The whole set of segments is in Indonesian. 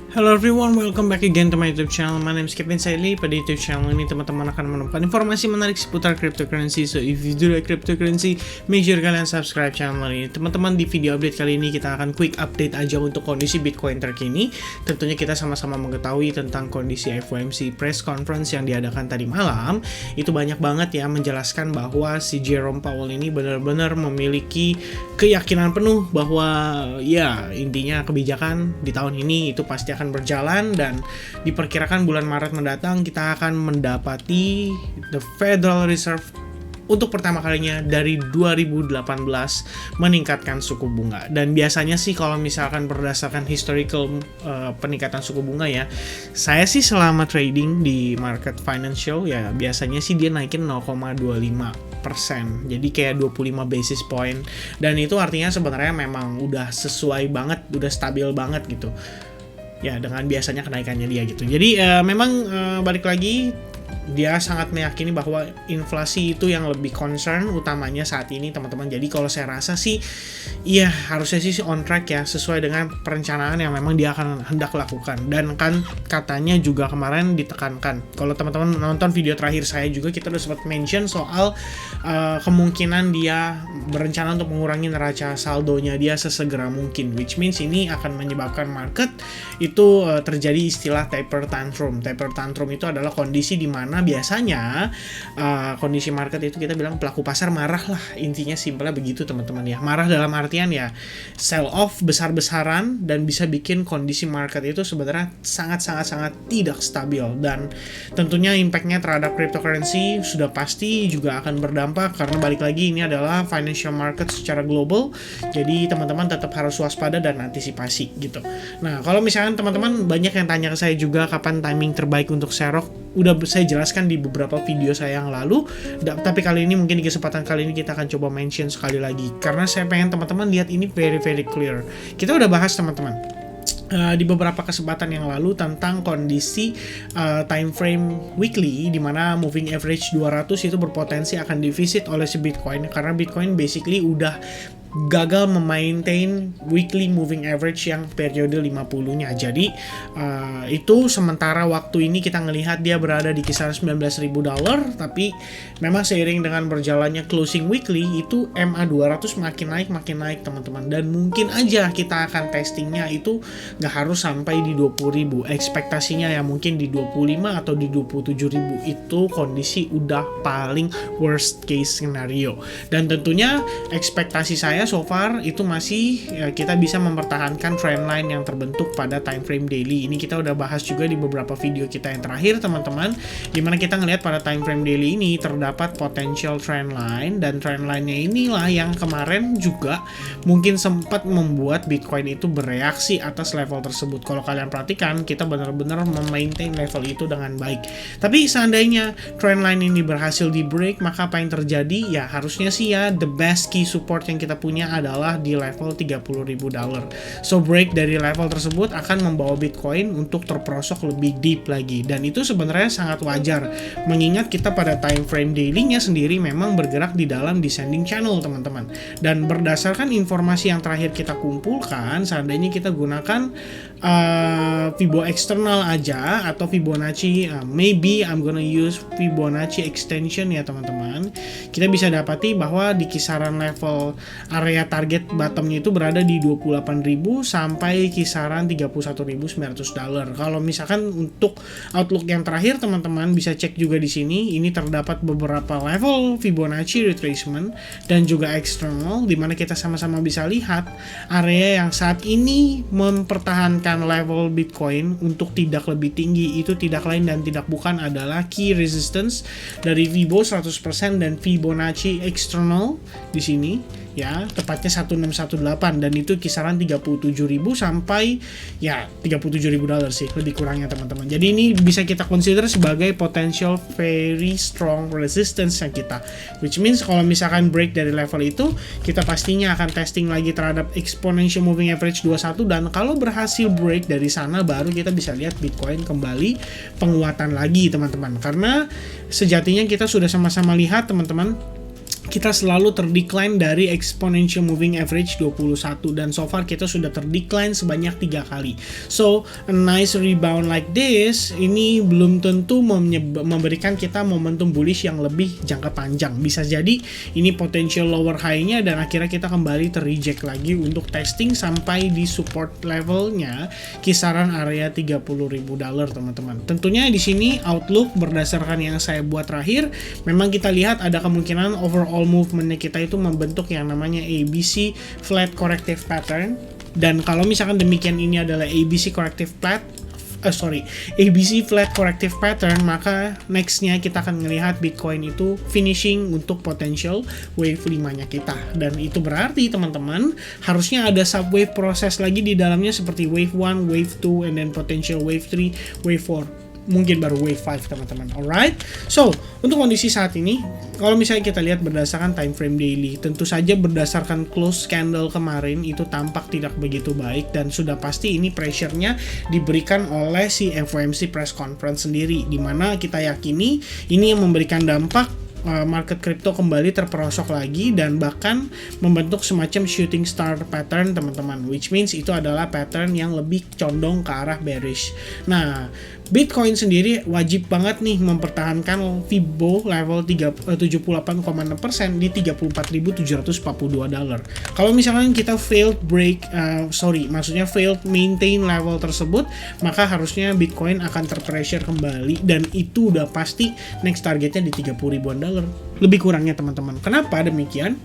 Hello everyone, welcome back again to my YouTube channel. My name is Kevin Saili. Pada YouTube channel ini teman-teman akan menemukan informasi menarik seputar cryptocurrency. So if you do like cryptocurrency, make sure kalian subscribe channel ini. Teman-teman, di video update kali ini kita akan quick update aja untuk kondisi Bitcoin terkini. Tentunya kita sama-sama mengetahui tentang kondisi FOMC press conference yang diadakan tadi malam. Itu banyak banget ya menjelaskan bahwa si Jerome Powell ini benar-benar memiliki keyakinan penuh bahwa ya intinya kebijakan di tahun ini itu pasti akan berjalan, dan diperkirakan bulan Maret mendatang kita akan mendapati the Federal Reserve untuk pertama kalinya dari 2018 meningkatkan suku bunga. Dan biasanya sih kalau misalkan berdasarkan historical peningkatan suku bunga ya, saya sih selama trading di market financial ya biasanya sih dia naikin 0,25%, jadi kayak 25 basis point, dan itu artinya sebenarnya memang udah sesuai banget, udah stabil banget gitu ya dengan biasanya kenaikannya dia gitu. Jadi memang balik lagi dia sangat meyakini bahwa inflasi itu yang lebih concern utamanya saat ini teman-teman. Jadi kalau saya rasa sih iya harusnya sih on track ya, sesuai dengan perencanaan yang memang dia akan hendak lakukan. Dan kan katanya juga kemarin ditekankan, kalau teman-teman nonton video terakhir saya juga kita udah sempat mention soal kemungkinan dia berencana untuk mengurangi neraca saldonya dia sesegera mungkin, which means ini akan menyebabkan market itu terjadi istilah taper tantrum. Taper tantrum itu adalah kondisi di mana biasanya kondisi market itu kita bilang pelaku pasar marah lah, intinya simpelnya begitu teman-teman ya. Marah dalam artian ya sell off besar-besaran dan bisa bikin kondisi market itu sebenarnya sangat tidak stabil, dan tentunya impactnya terhadap cryptocurrency sudah pasti juga akan berdampak, karena balik lagi ini adalah financial market secara global. Jadi teman-teman tetap harus waspada dan antisipasi gitu. Nah kalau misalkan teman-teman banyak yang tanya ke saya juga kapan timing terbaik untuk Sherrock, udah saya jelaskan di beberapa video saya yang lalu, tapi kali ini mungkin di kesempatan kali ini kita akan coba mention sekali lagi, karena saya pengen teman-teman lihat ini very clear. Kita udah bahas teman-teman di beberapa kesempatan yang lalu tentang kondisi time frame weekly, di mana moving average 200 itu berpotensi akan divisit oleh si Bitcoin, karena Bitcoin basically udah gagal memaintain weekly moving average yang periode 50-nya. Jadi itu sementara waktu ini kita ngelihat dia berada di kisaran $19.000, tapi memang seiring dengan berjalannya closing weekly itu MA200 makin naik teman-teman, dan mungkin aja kita akan testingnya itu nggak harus sampai di 20.000, ekspektasinya ya mungkin di 25 atau di 27.000. Itu kondisi udah paling worst case scenario, dan tentunya ekspektasi saya so far itu masih kita bisa mempertahankan trendline yang terbentuk pada time frame daily. Ini kita udah bahas juga di beberapa video kita yang terakhir teman-teman, dimana kita ngelihat pada time frame daily ini terdapat potential trendline, dan trendline-nya inilah yang kemarin juga mungkin sempat membuat Bitcoin itu bereaksi atas level tersebut. Kalau kalian perhatikan, kita benar-benar memaintain level itu dengan baik. Tapi seandainya trendline ini berhasil di break, maka apa yang terjadi ya harusnya sih ya the best key support yang kita punya adalah di level $30.000. So break dari level tersebut akan membawa Bitcoin untuk terperosok lebih deep lagi, dan itu sebenarnya sangat wajar mengingat kita pada time frame daily-nya sendiri memang bergerak di dalam descending channel teman-teman. Dan berdasarkan informasi yang terakhir kita kumpulkan, seandainya kita gunakan Fibo eksternal aja atau Fibonacci, maybe I'm gonna use Fibonacci extension ya teman-teman, kita bisa dapati bahwa di kisaran level area target bottomnya itu berada di 28.000 sampai kisaran $31.900. Kalau misalkan untuk outlook yang terakhir teman-teman bisa cek juga di sini, ini terdapat beberapa level Fibonacci retracement dan juga eksternal, dimana kita sama-sama bisa lihat area yang saat ini mempertahankan level Bitcoin untuk tidak lebih tinggi itu tidak lain dan tidak bukan adalah key resistance dari Fibo 100% dan Fibonacci external di sini ya, tepatnya 1618, dan itu kisaran 37.000 sampai ya $37.000 sih lebih kurangnya teman-teman. Jadi ini bisa kita consider sebagai potential very strong resistance yang kita, which means kalau misalkan break dari level itu kita pastinya akan testing lagi terhadap exponential moving average 21, dan kalau berhasil break dari sana baru kita bisa lihat Bitcoin kembali penguatan lagi teman-teman, karena sejatinya kita sudah sama-sama lihat teman-teman kita selalu terdecline dari exponential moving average 21, dan so far kita sudah terdecline sebanyak 3 kali. So a nice rebound like this ini belum tentu memberikan kita momentum bullish yang lebih jangka panjang. Bisa jadi ini potential lower high-nya dan akhirnya kita kembali terreject lagi untuk testing sampai di support levelnya kisaran area $30.000 teman-teman. Tentunya di sini outlook berdasarkan yang saya buat terakhir, memang kita lihat ada kemungkinan overall movementnya kita itu membentuk yang namanya ABC flat corrective pattern, dan kalau misalkan demikian ini adalah ABC flat corrective pattern, maka nextnya kita akan melihat Bitcoin itu finishing untuk potential wave 5 nya kita, dan itu berarti teman-teman harusnya ada subwave proses lagi di dalamnya seperti wave 1, wave 2, and then potential wave 3, wave 4, mungkin baru wave 5 teman-teman. Alright, so untuk kondisi saat ini, kalau misalnya kita lihat berdasarkan time frame daily, tentu saja berdasarkan close candle kemarin itu tampak tidak begitu baik, dan sudah pasti ini pressure-nya diberikan oleh si FOMC press conference sendiri, dimana kita yakini ini yang memberikan dampak market crypto kembali terperosok lagi dan bahkan membentuk semacam shooting star pattern teman-teman, which means itu adalah pattern yang lebih condong ke arah bearish. Nah, Bitcoin sendiri wajib banget nih mempertahankan Fibo level 78,6% di $34.742. Kalau misalkan kita failed maintain level tersebut, maka harusnya Bitcoin akan terpressure kembali, dan itu udah pasti next targetnya di $30.000 lebih kurangnya teman-teman. Kenapa demikian?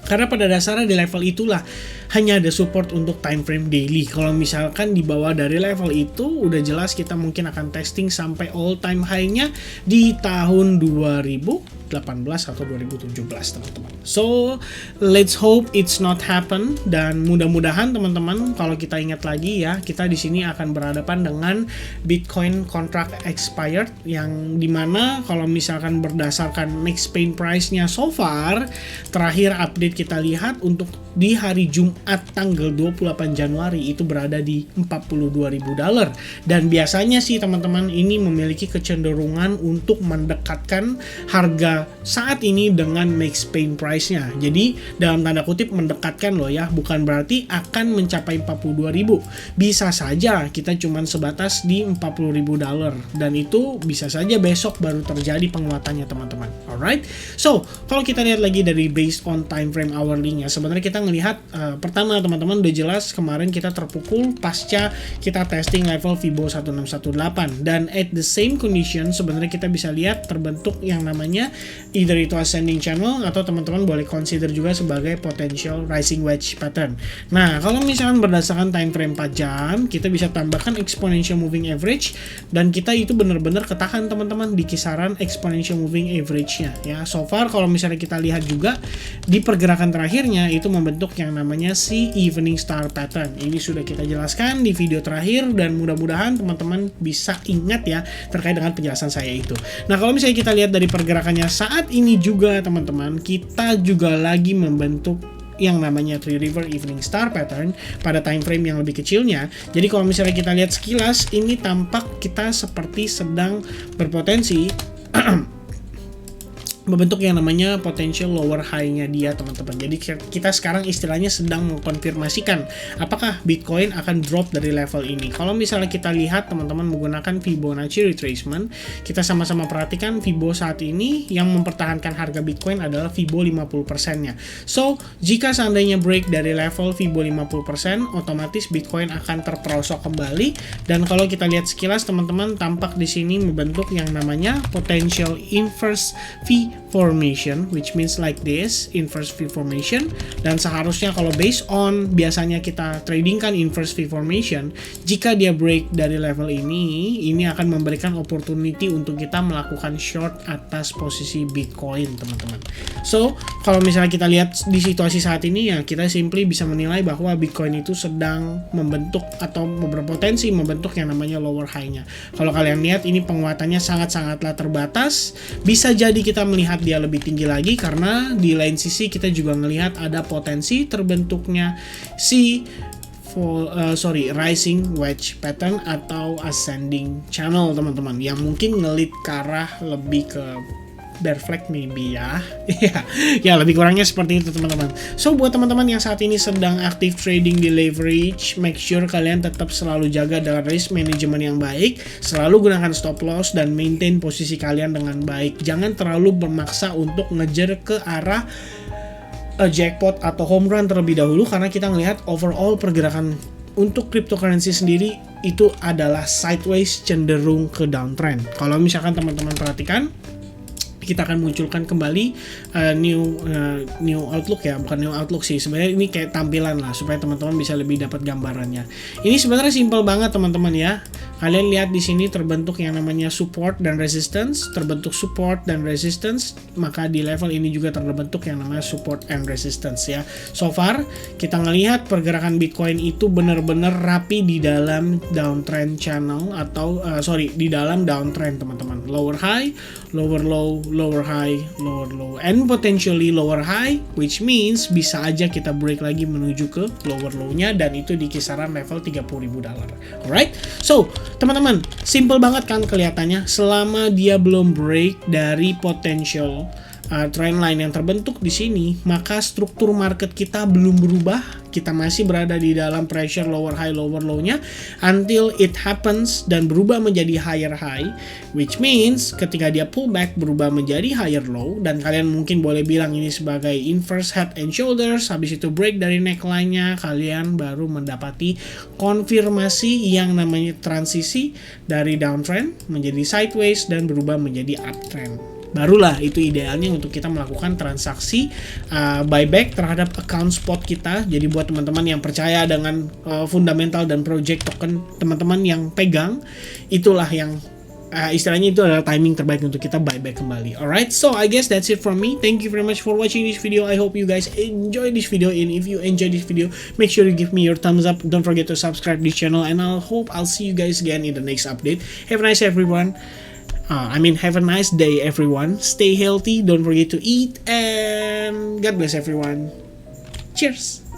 Karena pada dasarnya di level itulah hanya ada support untuk time frame daily. Kalau misalkan di bawah dari level itu, udah jelas kita mungkin akan testing sampai all time high-nya di tahun 2018 atau 2017 teman-teman. So let's hope it's not happen, dan mudah-mudahan teman-teman, kalau kita ingat lagi ya, kita di sini akan berhadapan dengan Bitcoin contract expired, yang dimana kalau misalkan berdasarkan next pain price-nya so far, terakhir update kita lihat untuk di hari Jumat tanggal 28 Januari itu berada di $42.000, dan biasanya sih teman-teman ini memiliki kecenderungan untuk mendekatkan harga saat ini dengan max pain price-nya. Jadi dalam tanda kutip mendekatkan loh ya, bukan berarti akan mencapai 42.000. Bisa saja kita cuman sebatas di $40.000, dan itu bisa saja besok baru terjadi penguatannya teman-teman. Alright, so kalau kita lihat lagi dari based on time frame hourly-nya, sebenarnya kita ngelihat pertama teman-teman udah jelas kemarin kita terpukul pasca kita testing level Fibo 1618, dan at the same condition sebenarnya kita bisa lihat terbentuk yang namanya either itu ascending channel atau teman-teman boleh consider juga sebagai potential rising wedge pattern. Nah, kalau misalkan berdasarkan time frame 4 jam, kita bisa tambahkan exponential moving average, dan kita itu benar-benar ketahan teman-teman di kisaran exponential moving average-nya ya. So far kalau misalnya kita lihat juga di pergerakan terakhirnya itu membentuk yang namanya si evening star pattern. Ini sudah kita jelaskan di video terakhir, dan mudah-mudahan teman-teman bisa ingat ya terkait dengan penjelasan saya itu. Nah, kalau misalnya kita lihat dari pergerakannya saat ini juga teman-teman, kita juga lagi membentuk yang namanya Three River Evening Star Pattern pada time frame yang lebih kecilnya. Jadi kalau misalnya kita lihat sekilas, ini tampak kita seperti sedang berpotensi membentuk yang namanya potential lower high-nya dia teman-teman. Jadi kita sekarang istilahnya sedang mengkonfirmasikan apakah Bitcoin akan drop dari level ini. Kalau misalnya kita lihat teman-teman menggunakan Fibonacci retracement, kita sama-sama perhatikan Fibo saat ini yang mempertahankan harga Bitcoin adalah Fibo 50%-nya. So, jika seandainya break dari level Fibo 50%, otomatis Bitcoin akan terperosok kembali, dan kalau kita lihat sekilas teman-teman tampak di sini membentuk yang namanya potential inverse V formation, which means like this, inverse V formation. Dan seharusnya kalau based on biasanya kita trading kan inverse V formation, jika dia break dari level ini akan memberikan opportunity untuk kita melakukan short atas posisi Bitcoin teman-teman. So kalau misalnya kita lihat di situasi saat ini ya, kita simply bisa menilai bahwa Bitcoin itu sedang membentuk atau berpotensi membentuk yang namanya lower high-nya. Kalau kalian lihat ini penguatannya sangat-sangatlah terbatas, bisa jadi kita melihat dia lebih tinggi lagi, karena di lain sisi kita juga melihat ada potensi terbentuknya si rising wedge pattern atau ascending channel teman-teman, yang mungkin ngelit ke arah lebih ke bear flag maybe ya. Ya lebih kurangnya seperti itu teman-teman. So buat teman-teman yang saat ini sedang aktif trading di leverage, make sure kalian tetap selalu jaga dengan risk management yang baik, selalu gunakan stop loss dan maintain posisi kalian dengan baik. Jangan terlalu bermaksa untuk ngejar ke arah jackpot atau home run terlebih dahulu, karena kita ngelihat overall pergerakan untuk cryptocurrency sendiri itu adalah sideways, cenderung ke downtrend. Kalau misalkan teman-teman perhatikan, kita akan munculkan kembali new outlook ya, bukan new outlook sih sebenarnya, ini kayak tampilan lah supaya teman-teman bisa lebih dapat gambarannya. Ini sebenarnya simple banget teman-teman ya. Kalian lihat di sini terbentuk yang namanya support dan resistance, terbentuk support dan resistance, maka di level ini juga terbentuk yang namanya support and resistance ya. So far kita ngelihat pergerakan Bitcoin itu benar-benar rapi di dalam downtrend channel atau di dalam downtrend teman-teman. Lower high, lower low, lower high, lower low, and potentially lower high, which means bisa aja kita break lagi menuju ke lower low-nya, dan itu di kisaran level $30.000. Alright, so teman-teman, simple banget kan kelihatannya. Selama dia belum break dari potential trend line yang terbentuk di sini, maka struktur market kita belum berubah. Kita masih berada di dalam pressure lower high lower low-nya until it happens dan berubah menjadi higher high, which means ketika dia pullback berubah menjadi higher low, dan kalian mungkin boleh bilang ini sebagai inverse head and shoulders. Habis itu break dari neckline-nya, kalian baru mendapati konfirmasi yang namanya transisi dari downtrend menjadi sideways dan berubah menjadi uptrend. Barulah itu idealnya untuk kita melakukan transaksi buyback terhadap account spot kita. Jadi buat teman-teman yang percaya dengan fundamental dan project token teman-teman yang pegang, itulah yang istilahnya itu adalah timing terbaik untuk kita buyback kembali. Alright, so I guess that's it from me. Thank you very much for watching this video. I hope you guys enjoy this video, and if you enjoy this video, make sure you give me your thumbs up. Don't forget to subscribe this channel, and I'll see you guys again in the next update. Have a nice everyone. Have a nice day everyone. Stay healthy, don't forget to eat, and God bless everyone. Cheers.